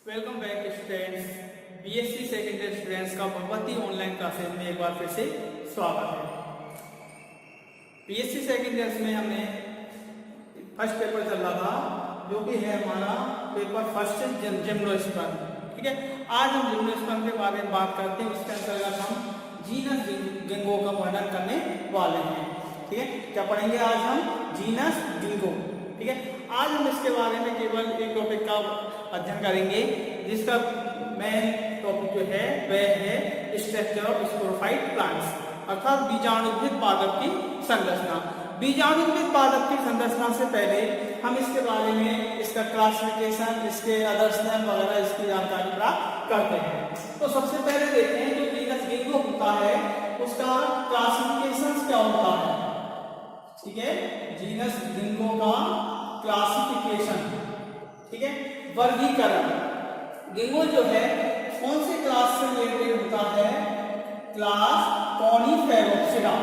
Welcome back students. BSc second year students का Bhagwati online classes में एक बार फिर से स्वागत है। बीएससी सेकेंड ईयर में हमने फर्स्ट पेपर चल रहा था जो कि है हमारा पेपर फर्स्ट जिम्नोस्पर्म। ठीक है, आज हम जिम्नोस्पर्म के बारे में बात करते हैं। इसके अंतर्गत हम जीनस जिंगो का वर्णन करने वाले हैं। ठीक है, क्या पढ़ेंगे आज हम? Genus ginkgo. ठीक है, आज हम इसके बारे में केवल एक टॉपिक का अध्ययन करेंगे जिसका मेन टॉपिक जो है वह है स्ट्रक्चर ऑफ स्पोरोफाइट प्लांट्स, अर्थात बीजाणुविद पादप की संरचना। बीजाणुविद पादप की संरचना से पहले हम इसके बारे में इसका क्लासिफिकेशन, इसके आदर्श नाम वगैरह इसकी जानकारी प्राप्त करते हैं। तो सबसे पहले देखते हैं जो जीनस जिंगो होता है उसका क्लासिफिकेशन क्या होता है। ठीक है, जीनस जिंगो का क्लासिफिकेशन, ठीक है, वर्गीकरण। जिंगो जो है कौन से क्लास से रिलेटेड होता है? क्लास कॉनिफेरोप्सिडा।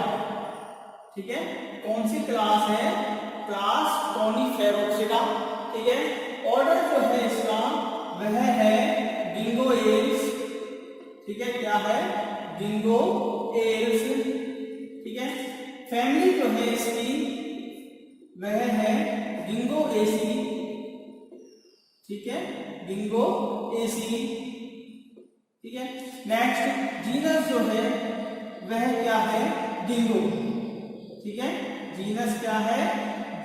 ठीक है, कौन सी क्लास है? क्लास कॉनिफेरोप्सिडा। ठीक है, ऑर्डर जो है इसका वह है जिंगोएल्स। ठीक है, क्या है? जिंगोएल्स। ठीक है, फैमिली जो है इसकी वह है जिंगोएसी। ठीक है, जिंगोएसी। ठीक है, नेक्स्ट जीनस जो है वह क्या है? जिंगो। ठीक है, जीनस क्या है?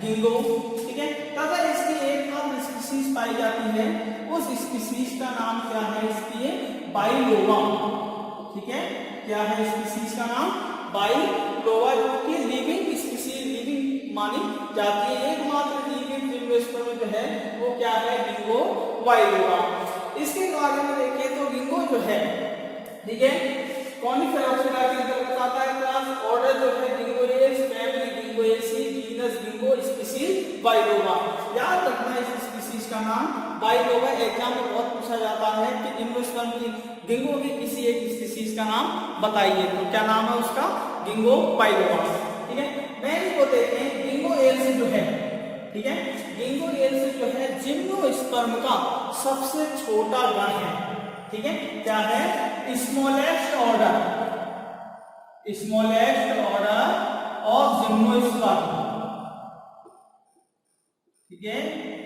जिंगो। ठीक है, तथा इसकी एक मात्र स्पीशीज पाई जाती है, उस स्पीशीज का नाम क्या है? इसकी बाइलोबा। ठीक है, क्या है स्पीशीज का नाम? बाइलोबा, की लिविंग स्पीशीज, लिविंग मानी जाती है। एकमात्र लिविंग जिम्नोस्पर्म जो है वो क्या है? Ginkgo biloba. इसके बारे में देखें तो जिंगो जो है, ठीक है, कॉनिफेरोप्सिडा के अंतर्गत आता है क्लास। ऑर्डर जो है Ginkgoales, family Ginkgoaceae, genus Ginkgo, species biloba. याद रखना इस स्पीशीज का नाम बाइलोबा। एग्जाम में बहुत पूछा जाता है कि जिम्नोस्पर्म की जिंगो की किसी एक स्पीशीज का नाम बताइए, तो क्या नाम है उसका? Ginkgo biloba. ठीक है, मैं को देखें जिंगोएल्स जो है, ठीक है, जिंगोएल्स जो है जिम्नोस्पर्म का सबसे छोटा गण है। ठीक है, क्या है? Smallest order, smallest order of gymnosperm. ठीक है,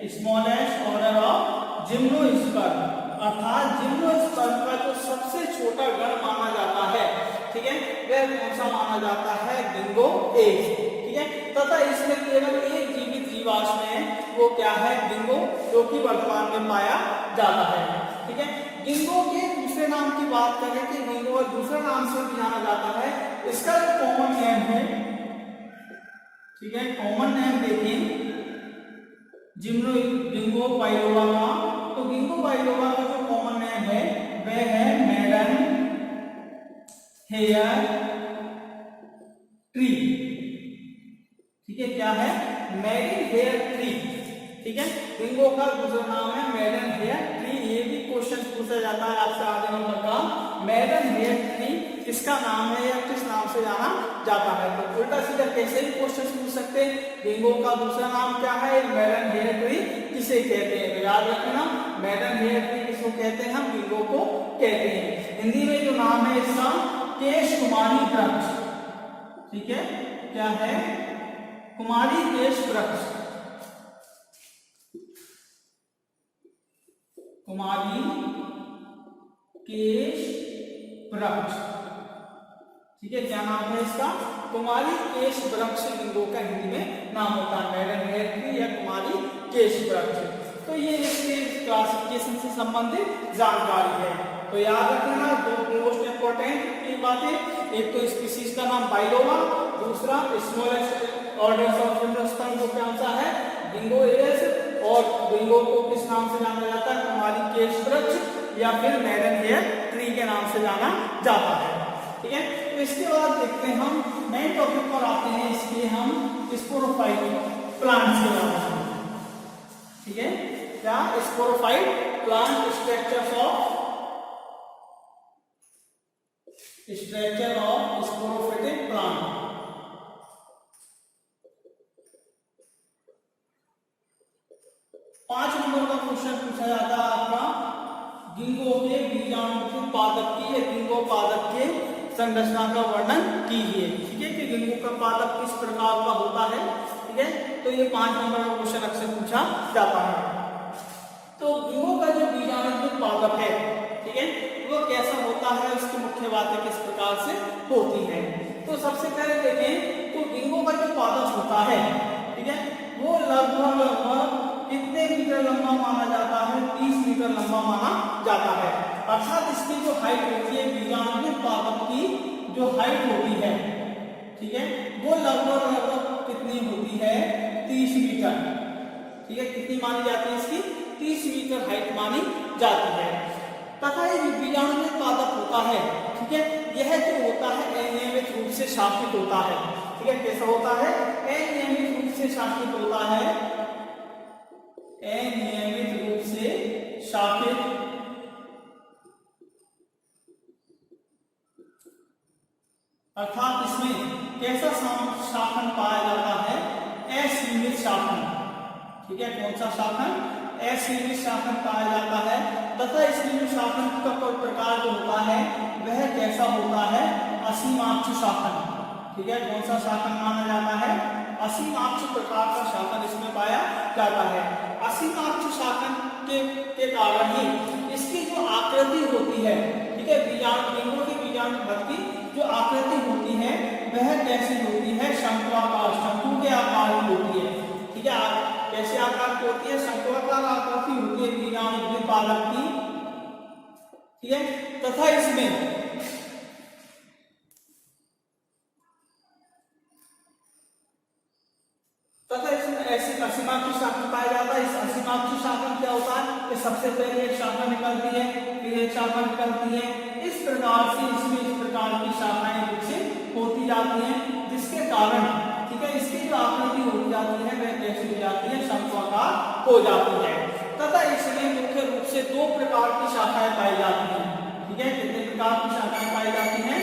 स्मॉलेस्ट ऑर्डर ऑफ जिम्नोस्पर्म, अर्थात जिम्नोस्पर्म का जो सबसे छोटा गण माना जाता है, ठीक है, वह कौन सा माना जाता है? जिंगोएल्स। ठीक है, तथा इसमें केवल एक जीवित जीवाश्म है, वो क्या है? जिंगो, जो कि वर्तमान में पाया जाता है। ठीक है, जिंगो के दूसरे नाम की बात करें कि जिंगो दूसरे नाम से भी जाना जाता है। इसका जो कॉमन नेम है, ठीक है, कॉमन नेम देखिए जिंगो बाइलोबा का, तो जिंगो बाइलोबा का जो कॉमन नेम है वह है मैडन हेयर ट्री। ठीक है, क्या है? Maiden hair tree. ठीक है, जिंगो का दूसरा नाम है मैडन हेयर ट्री। ये भी क्वेश्चन पूछा जाता है आपसे आगे नंबर का, मैडन हेयर ट्री किसका नाम है या किस नाम से जाना जाता है? तो उल्टा सीधा कैसे भी क्वेश्चन पूछ सकते हैं। जिंगो का दूसरा नाम क्या है? मैडन हेयर ट्री किसे कहते हैं? तो याद रखना, मैडन हेयर ट्री किसको कहते हैं? हम जिंगो को कहते हैं। हिंदी में जो नाम है इसका केश कुमारी वृक्ष। ठीक है, क्या है? कुमारी केश वृक्ष, कुमारी केश वृक्ष। ठीक है, क्या नाम है इसका? कुमारी केश वृक्ष जिंगो का हिंदी में नाम होता है, मैडन हेयर ट्री या कुमारी केश वृक्ष। तो ये इसके क्लासिफिकेशन से संबंधित जानकारी है। तो याद रखना दो मोस्ट इंपोर्टेंट बातें, एक तो स्पीशीज का नाम बाइलोबा, दूसरा स्मॉलेस्ट ऑर्डर ऑफ जिम्नोस्पर्म जो कौन सा है? जिंगोएल्स, और जिंगो को किस नाम से जाना जाता है? कुमारी केश वृक्ष या फिर मैडन हेयर ट्री के नाम से जाना जाता है। ठीक है, तो इसके बाद देखते हैं हम नए टॉपिक पर आते हैं। इसलिए हम स्पोरोफाइट प्लांट्स के बारे में, ठीक है, क्या? Sporophyte plant, structure of sporophytic plant. पांच नंबर का क्वेश्चन पूछा जाता है आपका डिंगो के बीजाणु पादप की या डिंगो पादप के संरचना का वर्णन कीजिए। ठीक है, कि डिंगो का पादप किस प्रकार का होता है। ठीक है, तो ये 5 नंबर का क्वेश्चन अक्सर पूछा जाता है। तो डिंगो का जो बीजाणु पादप है, ठीक है, वो कैसा होता है, उसकी मुख्य बातें किस प्रकार से होती है। तो सबसे पहले देखें तो डिंगो का जो पादप होता है, ठीक है, वो लगभग कितने मीटर लंबा माना जाता है, 30 मीटर लंबा माना जाता है। अर्थात इसकी जो हाइट होती है, बीजाणु पादप की जो हाइट होती है, ठीक है, वो लगभग कितनी होती है, 30 मीटर। ठीक है, कितनी मानी जाती है, इसकी 30 मीटर हाइट मानी जाती है। तथा ये बीजाणु पादप होता है, ठीक है, यह जो होता है अनियमित रूप से शाखित होता है। ठीक है, कैसा होता है, अनियमित रूप से शाखित होता है, अनियमित रूप से शाखित, अर्थात इसमें कैसा शाखन पाया जाता है, असीमित शाखन। ठीक है, कौन सा शाखन, असीमित शाखन पाया जाता है। तथा इसमें जो शाखन का प्रकार जो होता है वह कैसा होता है, असीमाक्ष शाखन। ठीक है, कौन सा शाखन माना जाता है, असीमाक्ष प्रकार का शाखन इसमें पाया जाता है। असीमाक्ष शाखन के कारण ही इसकी जो आकृति होती है, ठीक है, डिंगो के बीजाणु भर की जो आकृति होती है वह कैसी होती है, शंक्वाकार, शंकु के आकार की होती है। ठीक है, कैसे आकार की होती है, शंक्वाकार आकृति होती है बीजाणु पादप की। ठीक है, तथा इसमें ऐसी असीमाक्ष शाखन पाया जाता है। इस असीमाक्ष शाखन क्या होता है कि सबसे पहले एक शाखा निकलती है, फिर एक शाखा निकलती है, इस प्रकार से इसमें इस प्रकार की शाखाएं विकसित होती जाती हैं, जिसके कारण, ठीक है, इसकी जो आकृति होती जाती है वह कैसी हो जाती है, शंक्वाकार हो जाती है। तथा इसमें मुख्य रूप से 2 प्रकार की शाखाएं पाई जाती हैं। ठीक है, कितने प्रकार की शाखाएं पाई जाती हैं,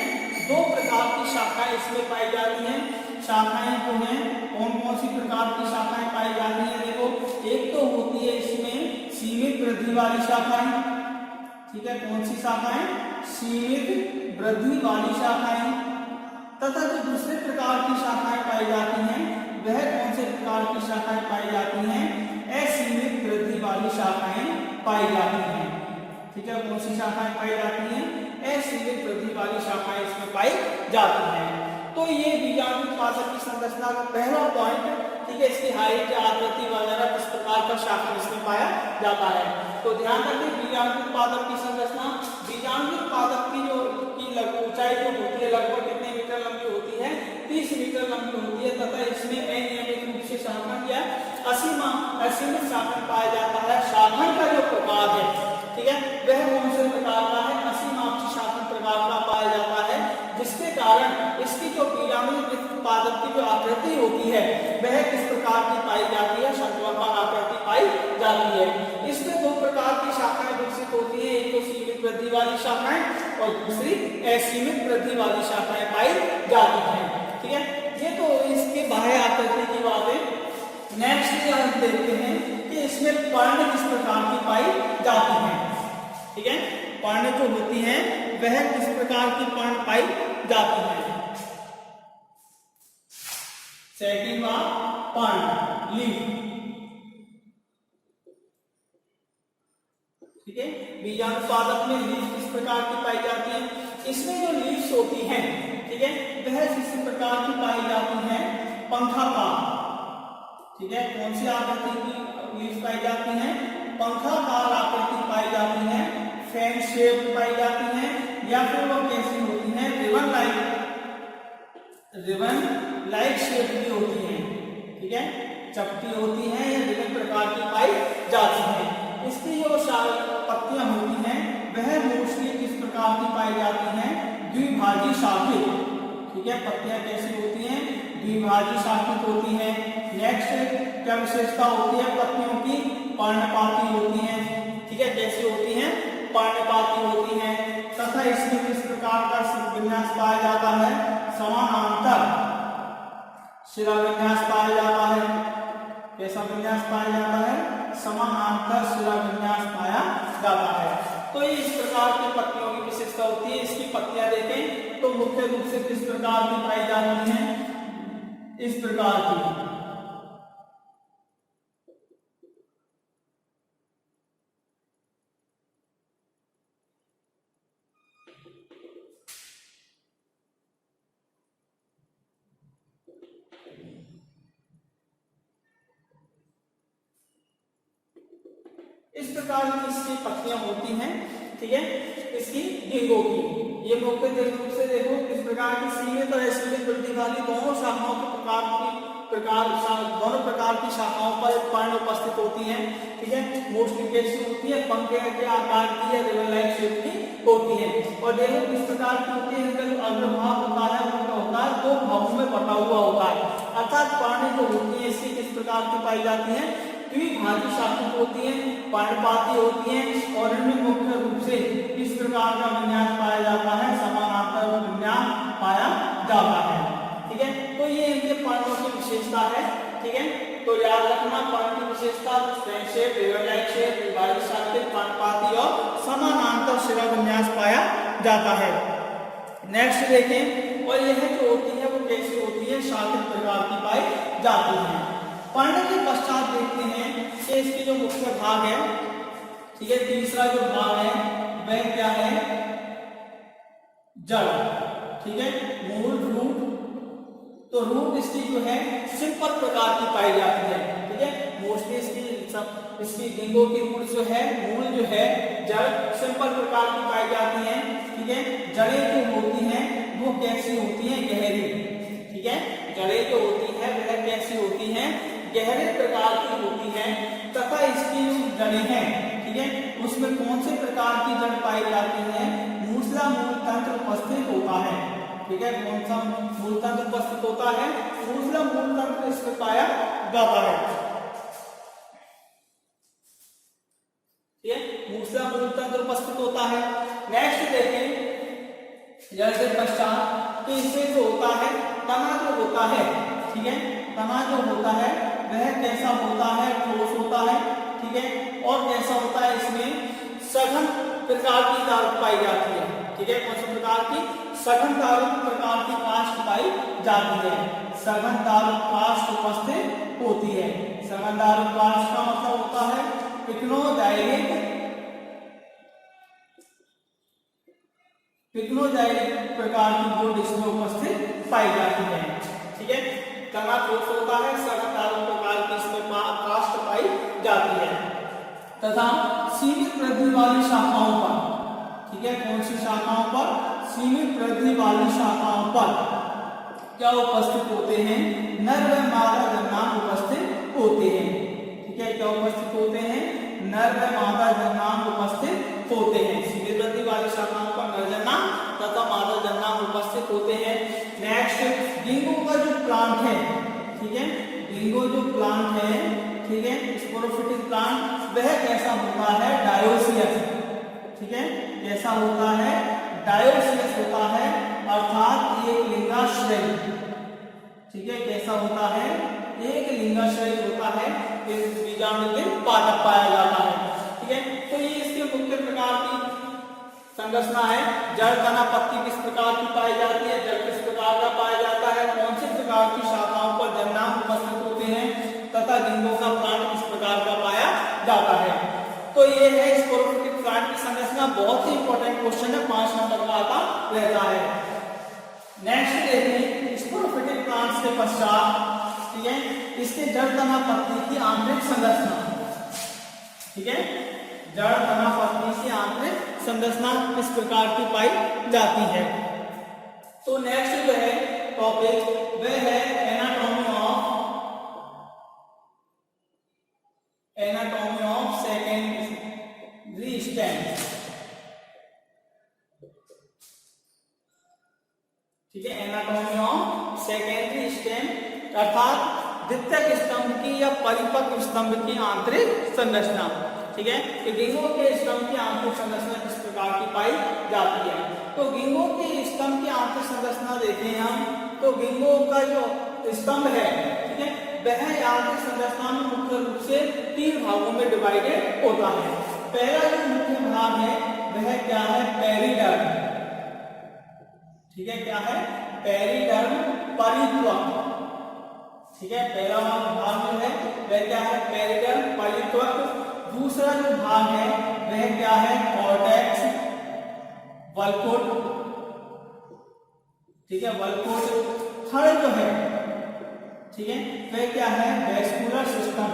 2 प्रकार की शाखाएं इसमें पाई जाती हैं। शाखाएं जो हैं कौन कौन सी प्रकार की शाखाएं पाई जाती हैं, देखो, एक तो होती है इसमें सीमित वृद्धि वाली शाखाएं। ठीक है, कौन सी शाखाएं, सीमित वृद्धि वाली शाखाएं। तथा जो दूसरे प्रकार की शाखाएं पाई जाती हैं वह कौन से प्रकार की शाखाएं पाई जाती हैं, असीमित वृद्धि वाली शाखाएं पाई जाती हैं। ठीक है, कौन सी शाखाएं पाई जाती हैं, असीमित वृद्धि वाली शाखाएं इसमें पाई जाती हैं। तो ये बीजाणु पादप की संरचना का पहला पॉइंट, ठीक है, इसकी हाइट, आकृति वगैरह किस प्रकार का शाखन इसमें पाया जाता है। तो ध्यान रखें, बीजाणु पादप की संरचना, बीजाणु पादप की जो ऊंचाई जो होती है लगभग कितने मीटर लंबी होती है, 30 मीटर लंबी होती है। तथा इसमें अनियमित रूप से शाखन या असीमित शाखन पाया जाता है। शाखन का जो प्रकार है, ठीक है, वह कौन से प्रकार का है, असीमाक्ष शाखन प्रकार का पाया जाता है, जिसके कारण इसकी जो बीजाणु पादप की जो आकृति होती है वह किस प्रकार की पाई जाती है, शंक्वाकार आकृति पाई जाती है। इसमें 2 प्रकार की शाखाएं विकसित होती है, एक तो सीमित वृद्धि वाली शाखाएं और दूसरी असीमित वृद्धि वाली शाखाएं पाई जाती हैं। ठीक है, ये तो इसके बाह्य आकृति की बातें। नेक्स्ट हम देखते हैं कि इसमें पर्ण किस प्रकार की पाई जाती है। ठीक है, पर्ण जो होती है वह किस प्रकार की पर्ण पाई जाती है। सेकंड वन, पर्ण, लीफ। ठीक है, बीजाणु पादप में लीफ किस प्रकार की पाई जाती है, इसमें जो लीव्स होती हैं, ठीक है, वह किस प्रकार की पाई जाती है, पंखाकार। ठीक है, कौन सी आकृति की लीव्स पाई जाती हैं, पंखाकार आकृति पाई जाती है, फैन शेप पाई जाती है, या फिर वो कैसी होती है, रिबन लाइक शेप की होती है। ठीक है, चपटी होती है या विभिन्न प्रकार की पाई जाती है। इसकी जो पत्तियां होती हैं वह मोस्टली किस प्रकार की पाई जाती हैं, द्विभाजी शाखित। ठीक है, पत्तियां कैसी होती हैं, द्विभाजी शाखित होती हैं। नेक्स्ट क्या विशेषता होती है पत्तियों की, पर्णपाती होती हैं। ठीक है, कैसी होती हैं, पर्णपाती होती हैं। तथा इसमें किस प्रकार का विन्यास पाया जाता है, समानांतर शिराविन्यास पाया जाता है। कैसा विन्यास पाया जाता है, समानांतर शिराविन्यास पाया जाता है। तो ये इस प्रकार की पत्तियों की विशेषता होती है। इसकी पत्तियां देखें तो मुख्य रूप से किस प्रकार की पाई जाती हैं, इस प्रकार की। इस प्रकार की इसकी पत्तियां होती हैं, ठीक है, इसकी गिंगों की। ये मुख्य रूप से देखो किस प्रकार की सीमित और असीमित वृद्धि वाली दोनों शाखाओं के दोनों प्रकार की शाखाओं पर पर्ण उपस्थित होती हैं, ठीक है। मोस्टली कैसी होती है, पंखे के आकार की या रिबन लाइक शेप की होती है। और देखो किस प्रकार की होती है, इनका जो अग्रभाग होता है उनका होता है दो भागों में बटा हुआ होता है। अर्थात पर्ण जो होती है इसकी किस प्रकार की पाई जाती है, द्विभाजी शाखित होती है, पर्णपाती होती हैं और इनमें मुख्य रूप से इस प्रकार का विन्यास पाया जाता है, समानांतर विन्यास पाया जाता है, ठीक है। तो ये इनके पर्णों की विशेषता है, ठीक है। तो याद रखना पर्ण की विशेषता strand shape, ribbon like shape, द्विभाजी शाखित, पर्णपाती और समानांतर शिरा विन्यास पाया जाता है। नेक्स्ट देखें, और यह जो होती है वो कैसी होती है, शाखित प्रकार की पाई जाती है। पर्ण के पश्चात देखते हैं कि इसके जो मुख्य भाग है, ठीक है, तीसरा जो भाग है वह क्या है, जड़, ठीक है, मूल रूट। तो रूट इसकी जो है सिंपल प्रकार की पाई जाती है, ठीक है। मोस्टली इसकी गिंगों की रूट जो है, मूल जो है, जड़ सिंपल प्रकार की पाई जाती है, ठीक है। जड़ें जो होती हैं वो कैसी होती हैं, गहरी, ठीक है। जड़ें जो होती है वह कैसी होती हैं, गहरे प्रकार की होती है। तथा इसकी जो जड़ें हैं, ठीक है, उसमें कौन से प्रकार की जड़ पाई जाती है, मूसला मूल तंत्र उपस्थित होता है, ठीक है। कौन सा मूल तंत्र उपस्थित होता है, मूसला मूल तंत्र इसमें पाया जाता है, ठीक है, मूसला मूल तंत्र उपस्थित होता है। नेक्स्ट देखें, जड़ के पश्चात तो इसमें जो होता है तना जो होता है, ठीक है, तना जो होता है वह कैसा होता है, ठोस होता है, ठीक है। और कैसा होता है, इसमें सघन प्रकार की तारुक पाई जाती है, ठीक है। कौन से प्रकार की, सघन तारुक प्रकार की काष्ठ पाई जाती है, सघन तारुक काष्ठ उपस्थित होती है। सघन तारुक काष्ठ का मतलब होता है पिक्नोजाइलिक प्रकार की बोर्ड इसमें उपस्थित पाई जाती है, ठीक है। तना ठोस होता है, सघन तारुक प्रकार की इसमें काष्ठ पाई जाती है। तथा सीमित वृद्धि वाली शाखाओं पर, ठीक है, कौन सी शाखाओं पर, सीमित वृद्धि वाली शाखाओं पर क्या उपस्थित होते हैं, नर व मादा जन्मांग उपस्थित होते हैं, ठीक है। क्या उपस्थित होते हैं, नर व मादा जन्मांग उपस्थित होते हैं। सीमित वृद्धि वाली शाखाओं पर नर जन्मांग तथा मादा जन्मांग उपस्थित होते हैं। नेक्स्ट, गिंगों का जो प्लांट है, ठीक है, गिंगो जो प्लांट है, ठीक है, स्पोरोफिटिक प्लांट वह कैसा होता है, डायोसियस, ठीक है, कैसा होता है, डायोसियस होता है, अर्थात एक लिंगाश्रय, ठीक है, कैसा होता है, एक लिंगाश्रय होता है, इस बीजाणु के पादप पाया जाता है, ठीक है। तो ये इसके मुख्य प्रकार की संरचना है। जड़, तना, पत्ती किस प्रकार की पाई जाती है, जड़ किस प्रकार का पाया जाता है, कौन से प्रकार की शाखाओं पर जन्मांग उपस्थित होते हैं तथा गिंगों का प्लांट किस प्रकार का पाया जाता है। तो ये है स्पोरोफिटिक प्लांट की संरचना। बहुत ही इंपॉर्टेंट क्वेश्चन है, 5 नंबर का आता रहता है। नेक्स्ट देखिए, स्पोरोफिटिक प्लांट्स के पश्चात, ठीक है, इसके जड़, तना, पत्ती की आंतरिक संरचना, ठीक है, जड़, तना, पत्ती की आंतरिक संरचना किस प्रकार की पाई जाती है। तो नेक्स्ट जो है टॉपिक वह है एनाटॉमी ऑफ सेकेंडरी स्टेम, ठीक है, एनाटॉमी ऑफ सेकेंडरी स्टेम अर्थात द्वितीयक स्तंभ की या परिपक्व स्तंभ की आंतरिक संरचना, ठीक है। कि गिंगों के स्तंभ की आंतरिक संरचना किस प्रकार की पाई जाती है। तो गिंगों के स्तंभ की आंतरिक संरचना देखें हम, तो गिंगों का जो स्तंभ है, ठीक है, वह आंतरिक संरचना में मुख्य रूप से 3 भागों में डिवाइडेड होता है। पहला जो मुख्य भाग है वह क्या है, पेरिडर्म। ठीक है, क्या है, पेरिडर्म परित्वक। ठीक है, पहला भाग जो है वह क्या है, पेरिडर्म परित्वक। दूसरा जो भाग है वह क्या है, कॉर्टेक्स वल्कुट। ठीक है, वल्कुट। थर्ड जो है, ठीक है, वह क्या है, वेस्कुलर सिस्टम।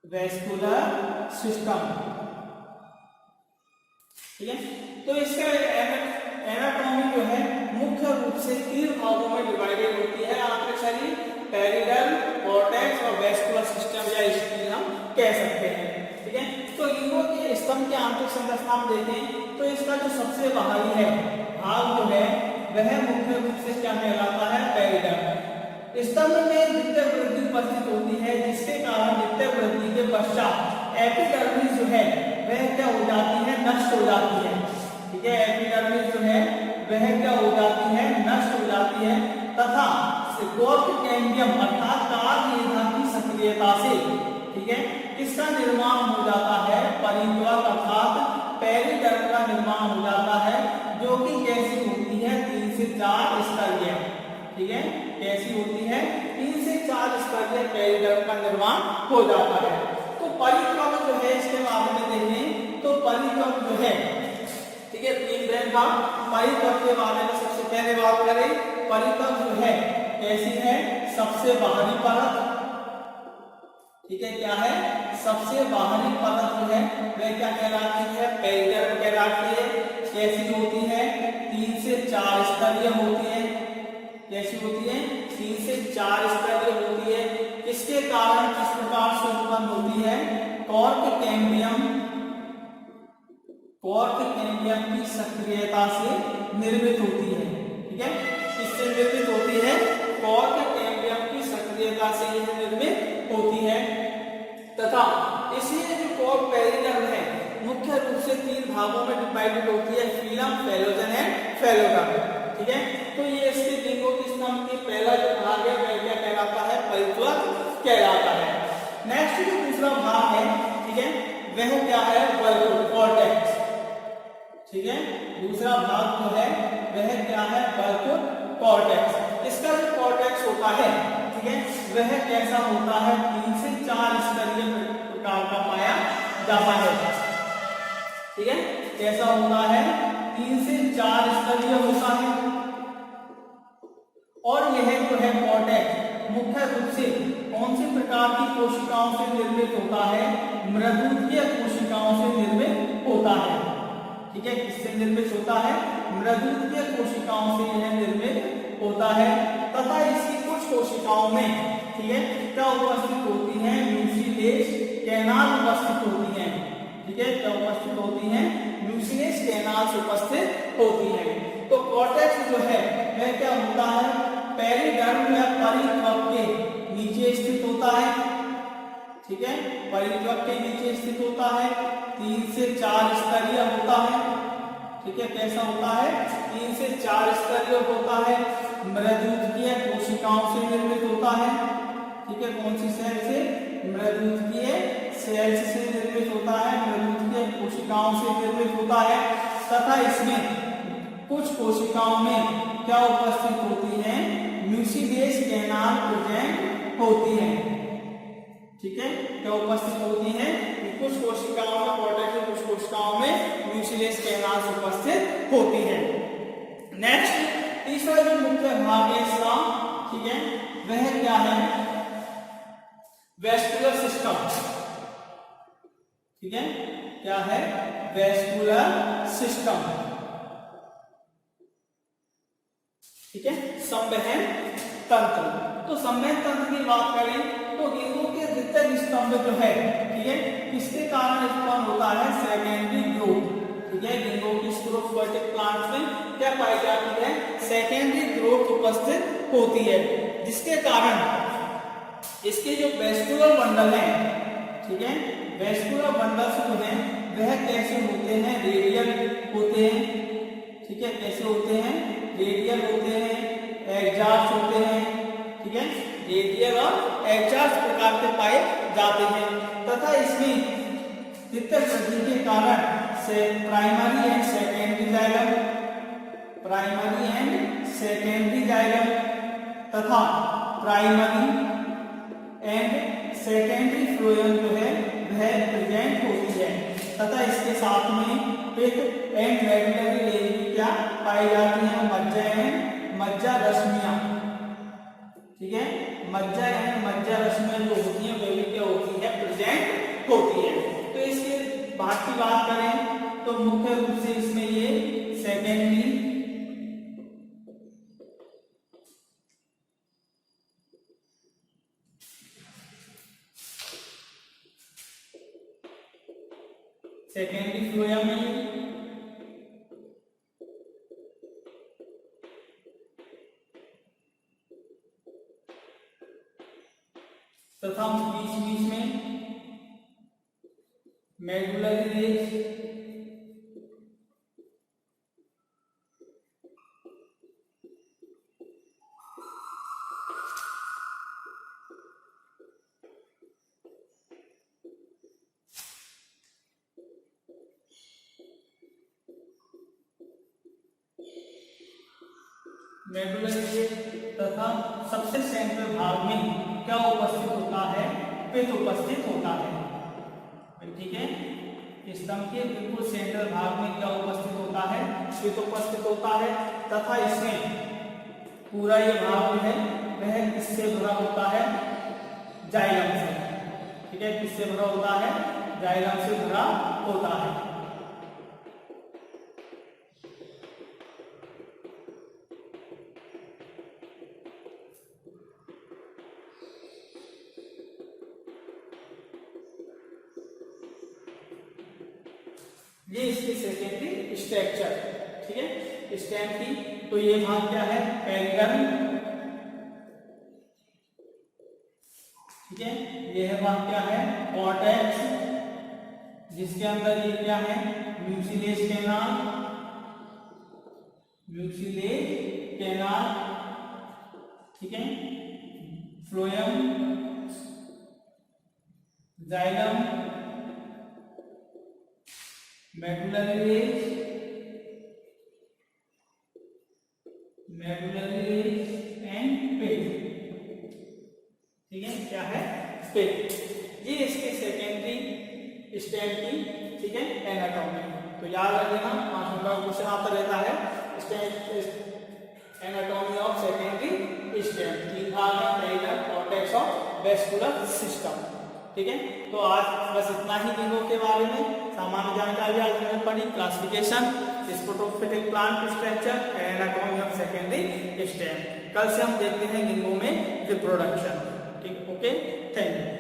Vascular system. ठीक है, तो इसका एनाटॉमी जो है मुख्य रूप से 3 भागों में डिवाइडेड होती है। आंतरिक शरीर, पेरिडर्म, कॉर्टेक्स और वेस्कुलर सिस्टम, या इसलिए हम कह सकते हैं। ठीक है, तो लिंगों के स्तंभ के आंतरिक संरचना हम देखें तो इसका जो सबसे बाहरी है भाग जो है वह मुख्य रूप से क्या कहलाता है, पेरिडर्म। स्तंभ में द्वितीयक वृद्धि उपस्थित होती है, जिसके कारण द्वितीयक वृद्धि के पश्चात एपिडर्मिस जो है वह क्या हो जाती है, नष्ट हो जाती है। ठीक है, एपिडर्मिस जो है वह क्या हो जाती है, नष्ट हो जाती है, तथा गोर्क कैम्बियम अर्थात कार्डियेधा की सक्रियता से, ठीक है, इसका निर्माण हो जाता है, परित्वक अर्थात पेरिडर्म का निर्माण हो जाता है, जो कि कैसी होती है, 3 से 4 स्तरीय। ठीक है, कैसी होती है, 3 से 4 स्तरीय पेरिडर्म का निर्माण हो जाता है। तो परित्वक जो है इसके बारे में देखें तो परित्वक जो है, ठीक है, 3 ब्रेन भाग। परित्वक के बारे में सबसे पहले बात करें, परित्वक जो है कैसी है, सबसे बाहरी परत। ठीक है, क्या है, सबसे बाहरी परत जो है वह क्या कहलाती है, पेरिडर्म कहलाती है। कैसी होती है, 3 से 4 स्तरीय होती है। कैसी होती है, 3 से 4 स्तरीय होती है। इसके कारण किस प्रकार से उत्पन्न होती है, कॉर्क कैम्बियम की सक्रियता से निर्मित होती है। ठीक है, इससे निर्मित होती है, कॉर्क कैम्बियम की सक्रियता से यह निर्मित होती है, तथा इसलिए जो कॉर्क पेरिडर्म है मुख्य रूप से 3 भागों में डिवाइडेड होती है, फिलम, फेलोजन एंड फेलोडर्म। ठीक है, तो ये इसके लिंगों के स्तंभ की पहला जो भाग है वह क्या कहलाता है, परित्वक कहलाता है। नेक्स्ट जो दूसरा भाग है, ठीक है, वह क्या है, वल्कुट, कॉर्टेक्स। ठीक है, दूसरा भाग जो है वह क्या है, वल्कुट, कॉर्टेक्स। इसका जो कॉर्टेक्स होता है, ठीक है, वह कैसा होता है, 3 से 4 स्तरीय प्रकार का पाया जाता है। ठीक है, कैसा होता है, 3 से 4 स्तरीय होता है। और यह जो है कॉर्टेक्स मुख्य रूप से कौन सी प्रकार की कोशिकाओं से निर्मित होता है, मृदुकीय कोशिकाओं से निर्मित होता है। ठीक है, किससे निर्मित होता है, मृदुकीय कोशिकाओं से यह निर्मित होता है, तथा इसकी कुछ कोशिकाओं में, ठीक है, क्या उपस्थित होती है, म्यूसिलेज कैनाल उपस्थित होती है। ठीक है, क्या उपस्थित होती है, म्यूसिलेज कैनाल उपस्थित होती है। तो कॉर्टेक्स जो है वह क्या होता है, पेरिडर्म या परित्वक के नीचे स्थित होता है। ठीक है, परित्वक के नीचे स्थित होता है, 3 से 4 स्तरीय होता है। ठीक है, कैसा होता है, 3 से 4 स्तरीय होता है, मृदुकीय कोशिकाओं से निर्मित होता है। ठीक है, कौन सी सेल से, मृदुकीय सेल्स से निर्मित होता है, मृदुकीय कोशिकाओं से निर्मित होता है, तथा इसमें कुछ कोशिकाओं में क्या उपस्थित होती है, म्यूसिलेज कैनाल प्रेजेंट होती है। ठीक है, क्या उपस्थित होती है, कुछ कोशिकाओं में कॉर्टेक्स, कुछ कोशिकाओं में म्यूसिलेज कैनाल उपस्थित होती है। नेक्स्ट तीसरा जो मुख्य भाग है इसका, ठीक है, वह क्या है, वेस्कुलर सिस्टम। ठीक है, क्या है, वेस्कुलर सिस्टम। ठीक है, संवहन तंत्र। तो संवहन तंत्र की बात करें तो गेंदों के द्वितीयक स्तंभ जो है, ठीक है, किसके कारण उत्पन्न होता है, सेकेंडरी ग्रोथ। ठीक है, गेंदों की स्पोरोफाइटिक प्लांट्स में क्या पाई जाती है, सेकेंडरी ग्रोथ उपस्थित होती है, जिसके कारण इसके जो वेस्कुलर बंडल है, ठीक है, वेस्कुलर बंडल्स जो है वह कैसे होते हैं, रेडियल होते हैं। ठीक है, कैसे होते हैं, रेडियल होते हैं, एग्जास्ट होते हैं। ठीक है, रेडियल और एग्जास्ट प्रकार के पाए जाते हैं, तथा इसमें द्वितीयक वृद्धि के कारण से primary and secondary xylem, primary and secondary xylem तथा प्राइमरी एंड सेकेंडरी फ्लोएम जो है वह प्रेजेंट होती है तथा इसके साथ में पित्त एंड मेडुलरी लेवल क्या पाई जाती है, मज्जा एंड मज्जा रश्मियां। ठीक है, मज्जा एंड मज्जा रश्मियां जो होती है वे भी क्या होती है, प्रेजेंट होती है। तो इसके बाद की बात करें तो मुख्य रूप से इसमें ये सेकेंडरी फ्लोएम में तथा बीच बीच में मेडुलरी रेज, मेडुलरी रेज तथा सबसे सेंट्रल भाग में क्या उपस्थित होता है, पित्त उपस्थित होता है। ठीक है, स्तंभ के बिल्कुल सेंट्रल भाग में क्या उपस्थित होता है, पित्त उपस्थित होता है तथा इसमें पूरा ये भाग जो है वह किससे भरा होता है, जाइलम से। ठीक है, किससे भरा होता है, जाइलम से भरा होता है। ये इसकी सेकेंडरी स्ट्रक्चर। ठीक है, स्टेम की तो ये भाग क्या है, पेरिगर्म। ठीक है, यह भाग क्या है, कॉर्टेक्स, जिसके अंदर ये क्या है, म्यूसिलेज कैनाल, म्यूसिलेज कैनाल। ठीक है, phloem, xylem, medullary rays, medullary rays and पित्त। ठीक है, क्या है, पित्त। ये इसके सेकेंडरी स्टेम की, ठीक है, एनाटॉमी। तो याद रखना, 5 नंबर का क्वेश्चन आता रहता है, एनाटॉमी ऑफ सेकेंडरी स्टेम। 3 भाग है, पेरिगर्म, कॉर्टेक्स और वेस्कुलर सिस्टम। ठीक है, तो आज बस इतना ही लिंगों के बारे में सामान्य जानकारी आज हमने पढ़ी, classification, sporophytic plant structure, anatomy of secondary stem. कल से हम देखते हैं लिंगों में रिप्रोडक्शन। ठीक, ओके, थैंक यू।